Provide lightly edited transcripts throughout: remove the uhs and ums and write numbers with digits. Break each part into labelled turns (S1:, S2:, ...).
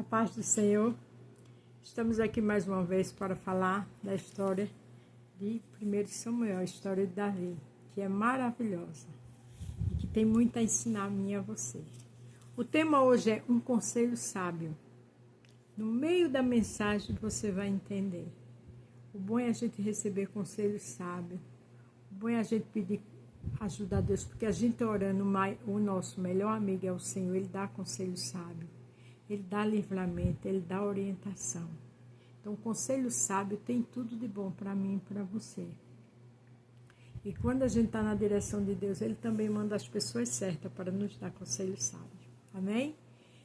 S1: A paz do Senhor. Estamos aqui mais uma vez para falar da história de 1 Samuel, a história de Davi, que é maravilhosa e que tem muito a ensinar a mim e a você. O tema hoje é um conselho sábio. No meio da mensagem você vai entender. O bom é a gente receber conselho sábio. O bom é a gente pedir ajuda a Deus, porque a gente orando, o nosso melhor amigo é o Senhor, Ele dá conselho sábio. Ele dá livramento, Ele dá orientação. Então, o conselho sábio tem tudo de bom para mim e para você. E quando a gente está na direção de Deus, Ele também manda as pessoas certas para nos dar conselho sábio. Amém?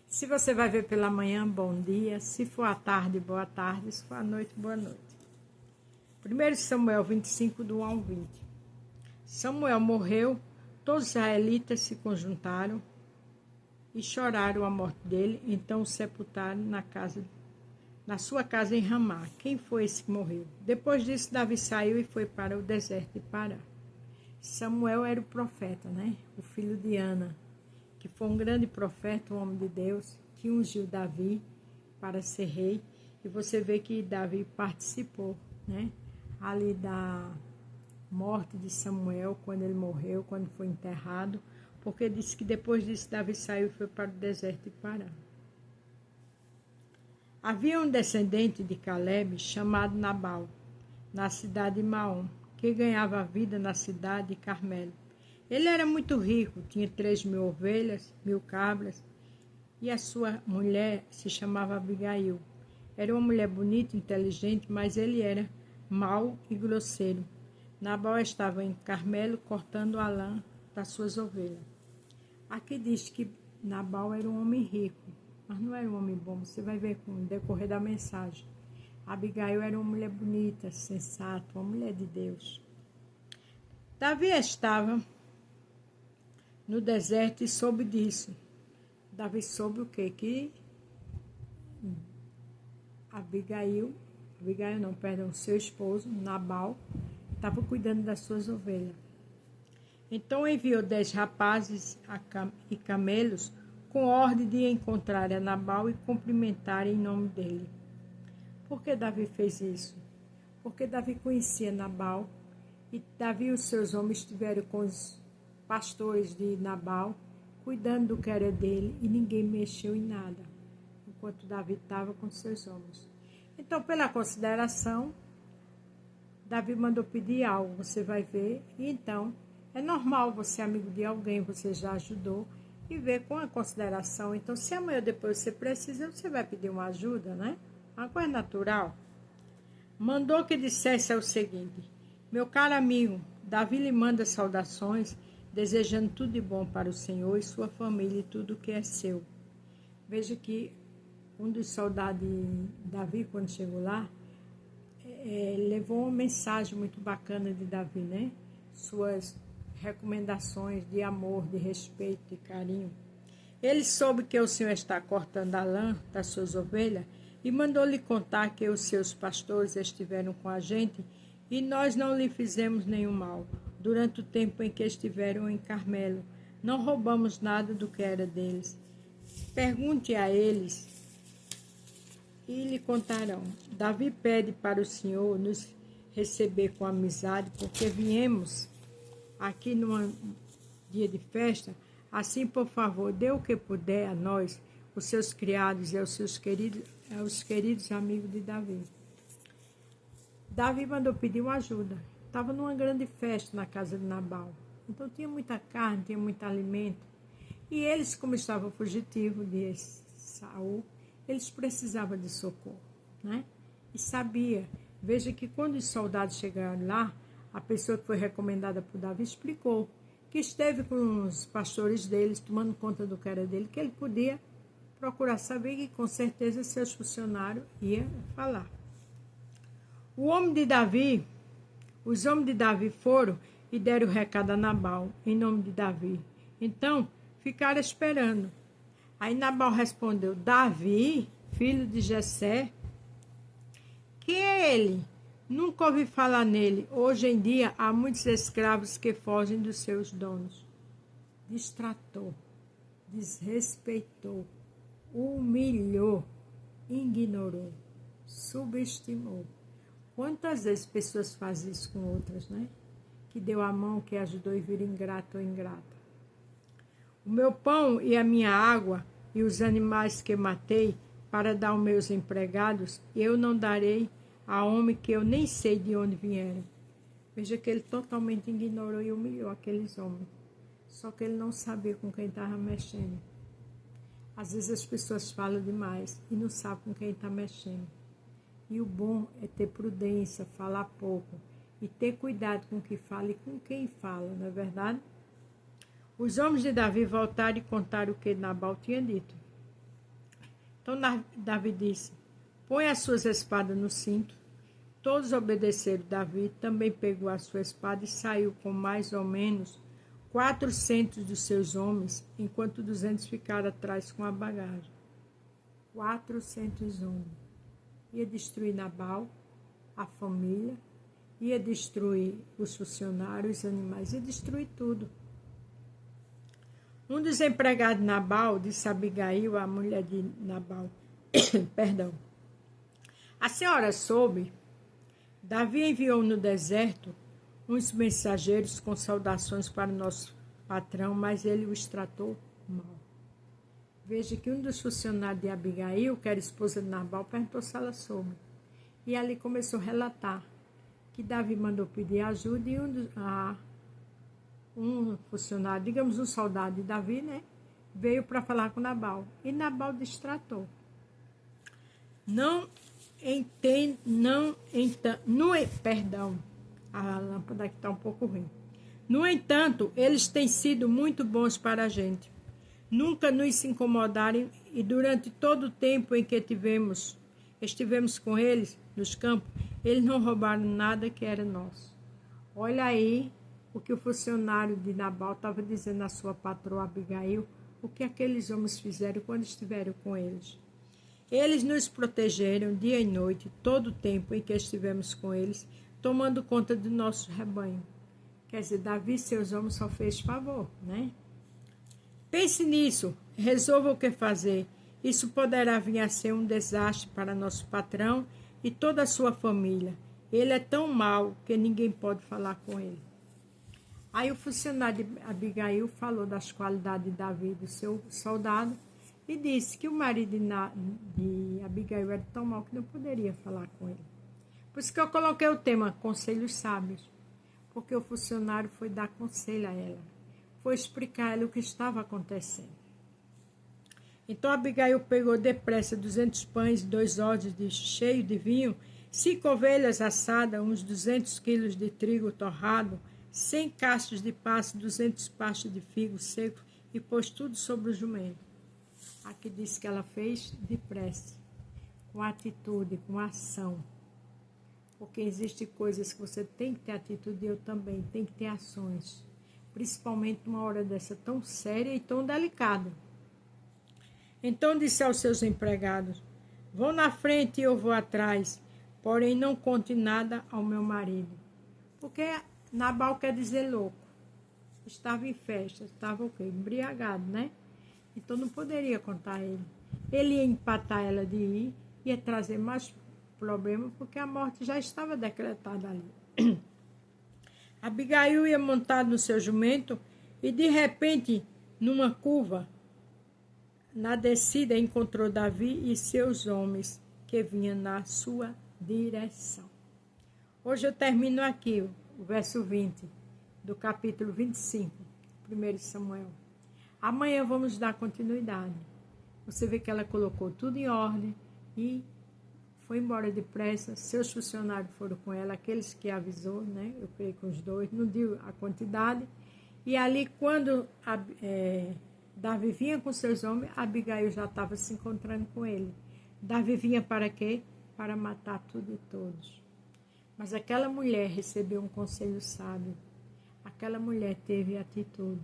S1: Se você vai ver pela manhã, bom dia. Se for à tarde, boa tarde. Se for à noite, boa noite. 1 Samuel 25, do 1 ao 20. Samuel morreu, todos os israelitas se conjuntaram e choraram a morte dele, então o sepultaram na sua casa em Ramá. Quem foi esse que morreu? Depois disso, Davi saiu e foi para o deserto de Pará. Samuel era o profeta, o filho de Ana, que foi um grande profeta, um homem de Deus, que ungiu Davi para ser rei. E você vê que Davi participou, ali da morte de Samuel, quando ele morreu, quando foi enterrado, porque disse que depois disso Davi saiu e foi para o deserto de Pará. Havia um descendente de Caleb chamado Nabal, na cidade de Maom, que ganhava a vida na cidade de Carmelo. Ele era muito rico, tinha 3.000 ovelhas, 1.000 cabras, e a sua mulher se chamava Abigail. Era uma mulher bonita, inteligente, mas ele era mau e grosseiro. Nabal estava em Carmelo cortando a lã das suas ovelhas. Aqui diz que Nabal era um homem rico, mas não era um homem bom. Você vai ver com o decorrer da mensagem. Abigail era uma mulher bonita, sensata, uma mulher de Deus. Davi estava no deserto e soube disso. Davi soube o quê? Que seu esposo, Nabal, estava cuidando das suas ovelhas. Então enviou 10 rapazes e camelos com ordem de encontrar a Nabal e cumprimentar em nome dele. Por que Davi fez isso? Porque Davi conhecia Nabal e Davi e os seus homens estiveram com os pastores de Nabal, cuidando do que era dele, e ninguém mexeu em nada, enquanto Davi estava com seus homens. Então, pela consideração, Davi mandou pedir algo, você vai ver, e então é normal você, amigo de alguém, você já ajudou, e ver com a consideração. Então, se amanhã ou depois você precisa, você vai pedir uma ajuda, Uma coisa natural. Mandou que dissesse o seguinte: meu caro amigo, Davi lhe manda saudações, desejando tudo de bom para o Senhor e sua família e tudo o que é seu. Veja que um dos soldados de Davi, quando chegou lá, levou uma mensagem muito bacana de Davi, Suas recomendações de amor, de respeito, de carinho. Ele soube que o Senhor está cortando a lã das suas ovelhas e mandou-lhe contar que os seus pastores estiveram com a gente e nós não lhe fizemos nenhum mal. Durante o tempo em que estiveram em Carmelo, não roubamos nada do que era deles. Pergunte a eles e lhe contarão. Davi pede para o Senhor nos receber com amizade, porque viemos aqui num dia de festa. Assim, por favor, dê o que puder a nós, os seus criados e aos queridos amigos de Davi. Davi mandou pedir uma ajuda. Estava numa grande festa na casa de Nabal. Então tinha muita carne, tinha muito alimento. E eles, como estavam fugitivos de Saul, eles precisavam de socorro, E sabia. Veja que quando os soldados chegaram lá, a pessoa que foi recomendada por Davi explicou que esteve com os pastores deles, tomando conta do que era dele, que ele podia procurar saber e com certeza seus funcionários iam falar. Os homens de Davi foram e deram o recado a Nabal, em nome de Davi. Então, ficaram esperando. Aí Nabal respondeu: Davi, filho de Jessé? Quem é ele? Nunca ouvi falar nele. Hoje em dia, há muitos escravos que fogem dos seus donos. Destratou, desrespeitou, humilhou ignorou, subestimou. Quantas vezes pessoas fazem isso com outras, né? Que deu a mão, que ajudou e vira ingrato ou ingrata. O meu pão e a minha água e os animais que matei para dar aos meus empregados, eu não darei a homem que eu nem sei de onde vieram. Veja que ele totalmente ignorou e humilhou aqueles homens. Só que ele não sabia com quem estava mexendo. Às vezes as pessoas falam demais e não sabem com quem está mexendo. E o bom é ter prudência, falar pouco e ter cuidado com o que fala e com quem fala, não é verdade? Os homens de Davi voltaram e contaram o que Nabal tinha dito. Então Davi disse: põe as suas espadas no cinto. Todos obedeceram. Davi também pegou a sua espada e saiu com mais ou menos 400 dos seus homens, enquanto 200 ficaram atrás com a bagagem. 400 homens. Ia destruir Nabal, a família, ia destruir os funcionários, os animais, ia destruir tudo. Um dos empregados de Nabal disse a Abigail, a mulher de Nabal, perdão, a senhora soube? Davi enviou no deserto uns mensageiros com saudações para o nosso patrão, mas ele os tratou mal. Veja que um dos funcionários de Abigail, que era esposa de Nabal, perguntou se ela soube. E ali começou a relatar que Davi mandou pedir ajuda e um funcionário, digamos um soldado de Davi, né, veio para falar com Nabal. E Nabal destratou. Perdão, a lâmpada aqui está um pouco ruim. No entanto, eles têm sido muito bons para a gente. Nunca nos incomodaram e durante todo o tempo em que estivemos com eles nos campos, eles não roubaram nada que era nosso. Olha aí o que o funcionário de Nabal estava dizendo à sua patroa Abigail, o que aqueles homens fizeram quando estiveram com eles. Eles nos protegeram dia e noite, todo o tempo em que estivemos com eles, tomando conta do nosso rebanho. Quer dizer, Davi e seus homens só fez favor, né? Pense nisso, resolva o que fazer. Isso poderá vir a ser um desastre para nosso patrão e toda a sua família. Ele é tão mau que ninguém pode falar com ele. Aí o funcionário de Abigail falou das qualidades de Davi, do seu soldado, e disse que o marido de Abigail era tão mau que não poderia falar com ele. Por isso que eu coloquei o tema Conselhos Sábios, porque o funcionário foi dar conselho a ela, foi explicar a ela o que estava acontecendo. Então Abigail pegou depressa 200 pães, 2 odres cheios de vinho, 5 ovelhas assadas, uns 200 quilos de trigo torrado, 100 cachos de pasto, 200 pastos de figo seco e pôs tudo sobre o jumento. Aqui diz que ela fez depressa, com atitude, com ação. Porque existem coisas que você tem que ter atitude e eu também, tem que ter ações. Principalmente numa hora dessa tão séria e tão delicada. Então disse aos seus empregados: vão na frente e eu vou atrás, porém não conte nada ao meu marido. Porque Nabal quer dizer louco. Estava em festa, estava o quê? Embriagado, né? Então não poderia contar a ele. Ele ia empatar ela de ir, ia trazer mais problema, porque a morte já estava decretada ali. Abigail ia montada no seu jumento e de repente, numa curva, na descida, encontrou Davi e seus homens que vinham na sua direção. Hoje eu termino aqui o verso 20 do capítulo 25, 1 Samuel. Amanhã vamos dar continuidade. Você vê que ela colocou tudo em ordem e foi embora depressa. Seus funcionários foram com ela, aqueles que avisou, né? Eu creio com os dois, não deu a quantidade. E ali, quando Davi vinha com seus homens, Abigail já estava se encontrando com ele. Davi vinha para quê? Para matar tudo e todos. Mas aquela mulher recebeu um conselho sábio. Aquela mulher teve atitude.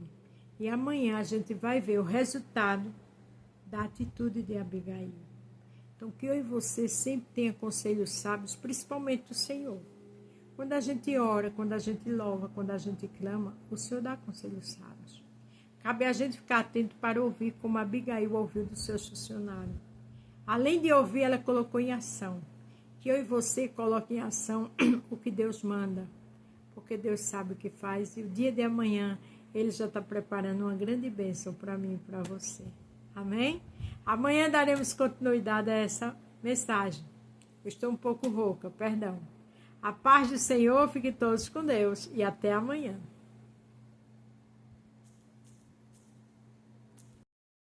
S1: E amanhã a gente vai ver o resultado da atitude de Abigail. Então, que eu e você sempre tenha conselhos sábios, principalmente do Senhor. Quando a gente ora, quando a gente louva, quando a gente clama, o Senhor dá conselhos sábios. Cabe a gente ficar atento para ouvir como Abigail ouviu dos seus funcionários. Além de ouvir, ela colocou em ação. Que eu e você coloquem em ação o que Deus manda. Porque Deus sabe o que faz. E o dia de amanhã, Ele já está preparando uma grande bênção para mim e para você. Amém? Amanhã daremos continuidade a essa mensagem. Eu estou um pouco rouca, perdão. A paz do Senhor, fiquem todos com Deus e até amanhã.